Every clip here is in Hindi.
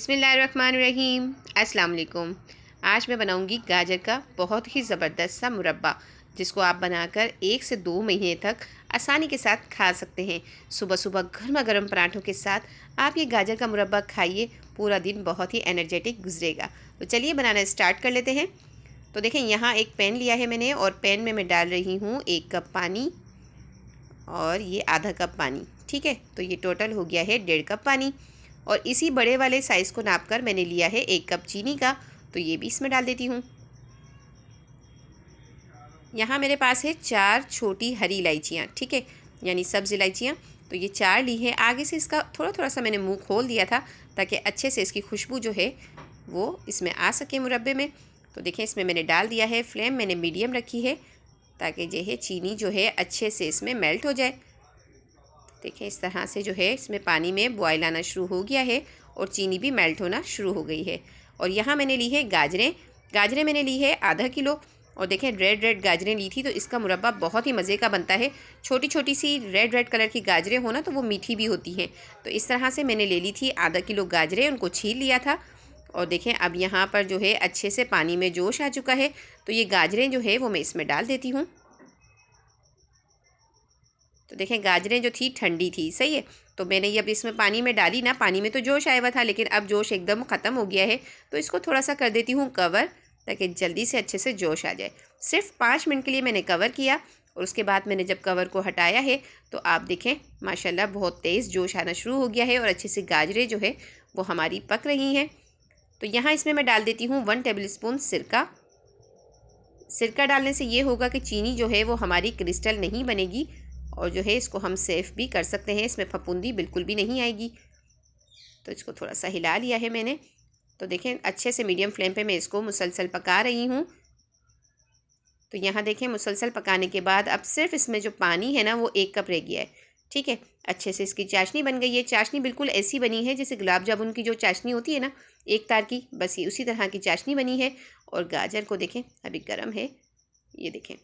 बिस्मिल्लाहिर्रहमानिर्रहीम। अस्सलाम वालेकुम। आज मैं बनाऊंगी गाजर का बहुत ही ज़बरदस्त सा मुरब्बा, जिसको आप बनाकर 1 से 2 महीने तक आसानी के साथ खा सकते हैं। सुबह सुबह गर्मा गर्म पराठों के साथ आप ये गाजर का मुरब्बा खाइए, पूरा दिन बहुत ही एनर्जेटिक गुजरेगा। तो चलिए बनाना स्टार्ट कर लेते हैं। तो देखें, यहाँ एक पैन लिया है मैंने और पैन में मैं डाल रही हूँ 1 कप पानी और ये आधा कप पानी। ठीक है, तो ये टोटल हो गया है 1.5 कप पानी। और इसी बड़े वाले साइज़ को नापकर मैंने लिया है 1 कप चीनी का, तो ये भी इसमें डाल देती हूँ। यहाँ मेरे पास है 4 छोटी हरी इलायचियाँ, ठीक है, यानी सब्ज़ इलायचियाँ। तो ये 4 ली है। आगे से इसका थोड़ा थोड़ा सा मैंने मुंह खोल दिया था ताकि अच्छे से इसकी खुशबू जो है वो इसमें आ सके मुरब्बे में। तो देखें, इसमें मैंने डाल दिया है। फ्लेम मैंने मीडियम रखी है ताकि जो है चीनी जो है अच्छे से इसमें मेल्ट हो जाए। देखें, इस तरह से जो है इसमें पानी में बॉयल आना शुरू हो गया है और चीनी भी मेल्ट होना शुरू हो गई है। और यहाँ मैंने ली है गाजरें मैंने ली है आधा किलो। और देखें, रेड गाजरें ली थी, तो इसका मुरब्बा बहुत ही मज़े का बनता है। छोटी छोटी सी रेड कलर की गाजरें हो ना, तो वो मीठी भी होती हैं। तो इस तरह से मैंने ले ली थी आधा किलो गाजरें, उनको छील लिया था। और देखें, अब यहाँ पर जो है अच्छे से पानी में जोश आ चुका है, तो ये गाजरें जो है वो मैं इसमें डाल देती हूँ। तो देखें, गाजरें जो थी ठंडी थी, सही है। तो मैंने ये अब इसमें पानी में डाली ना, पानी में तो जोश आया हुआ था, लेकिन अब जोश एकदम ख़त्म हो गया है। तो इसको थोड़ा सा कर देती हूँ कवर, ताकि जल्दी से अच्छे से जोश आ जाए। सिर्फ 5 मिनट के लिए मैंने कवर किया और उसके बाद मैंने जब कवर को हटाया है तो आप देखें माशाल्लाह बहुत तेज़ जोश आना शुरू हो गया है और अच्छे से गाजरें जो है वो हमारी पक रही हैं। तो यहाँ इसमें मैं डाल देती हूँ 1 टेबल स्पून सिरका डालने से ये होगा कि चीनी जो है वो हमारी क्रिस्टल नहीं बनेगी और जो है इसको हम सेफ़ भी कर सकते हैं, इसमें फफूंदी बिल्कुल भी नहीं आएगी। तो इसको थोड़ा सा हिला लिया है मैंने। तो देखें, अच्छे से मीडियम फ्लेम पे मैं इसको मुसलसल पका रही हूँ। तो यहाँ देखें, मुसलसल पकाने के बाद अब सिर्फ इसमें जो पानी है ना वो 1 कप रह गया है। ठीक है, अच्छे से इसकी चाशनी बन गई है। चाशनी बिल्कुल ऐसी बनी है जैसे गुलाब जामुन की जो चाशनी होती है ना, एक तार की, बस ये उसी तरह की चाशनी बनी है। और गाजर को देखें, अभी गर्म है, ये देखें,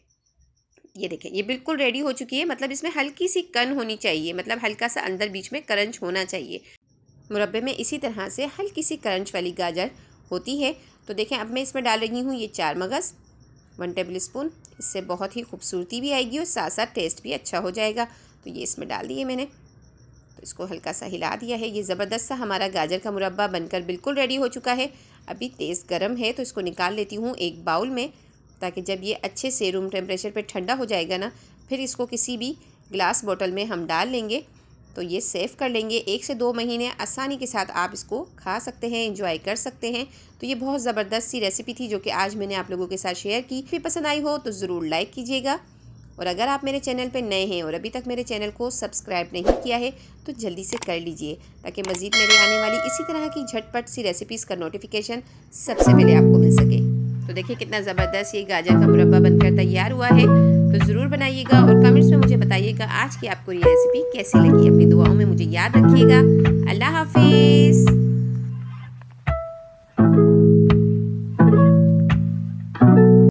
ये बिल्कुल रेडी हो चुकी है। मतलब इसमें हल्की सी कन होनी चाहिए, मतलब हल्का सा अंदर बीच में करंच होना चाहिए। मुरब्बे में इसी तरह से हल्की सी करंच वाली गाजर होती है। तो देखें, अब मैं इसमें डाल रही हूँ ये 4 मगज़, 1 टेबल स्पून। इससे बहुत ही खूबसूरती भी आएगी और साथ साथ टेस्ट भी अच्छा हो जाएगा। तो ये इसमें डाल दिए मैंने। तो इसको हल्का सा हिला दिया है। ये ज़बरदस्त सा हमारा गाजर का मुरब्बा बनकर बिल्कुल रेडी हो चुका है। अभी तेज़ गर्म है तो इसको निकाल लेती हूँ एक बाउल में, ताकि जब ये अच्छे से रूम टेम्परेचर पे ठंडा हो जाएगा ना, फिर इसको किसी भी ग्लास बॉटल में हम डाल लेंगे। तो ये सेव कर लेंगे। 1 से 2 महीने आसानी के साथ आप इसको खा सकते हैं, एंजॉय कर सकते हैं। तो ये बहुत ज़बरदस्त सी रेसिपी थी जो कि आज मैंने आप लोगों के साथ शेयर की। भी पसंद आई हो तो ज़रूर लाइक कीजिएगा। और अगर आप मेरे चैनल पे नए हैं और अभी तक मेरे चैनल को सब्सक्राइब नहीं किया है तो जल्दी से कर लीजिए, ताकि मज़ीद मेरे आने वाली इसी तरह की झटपट सी रेसिपीज़ का नोटिफिकेशन सबसे पहले आपको मिल सके। तो देखिए, कितना ज़बरदस्त ये गाजर का मुरब्बा बनकर तैयार हुआ है। तो ज़रूर बनाइएगा और कमेंट्स में मुझे बताइएगा आज की आपको ये रेसिपी कैसी लगी। अपनी दुआओं में मुझे याद रखिएगा। अल्लाह हाफिज़।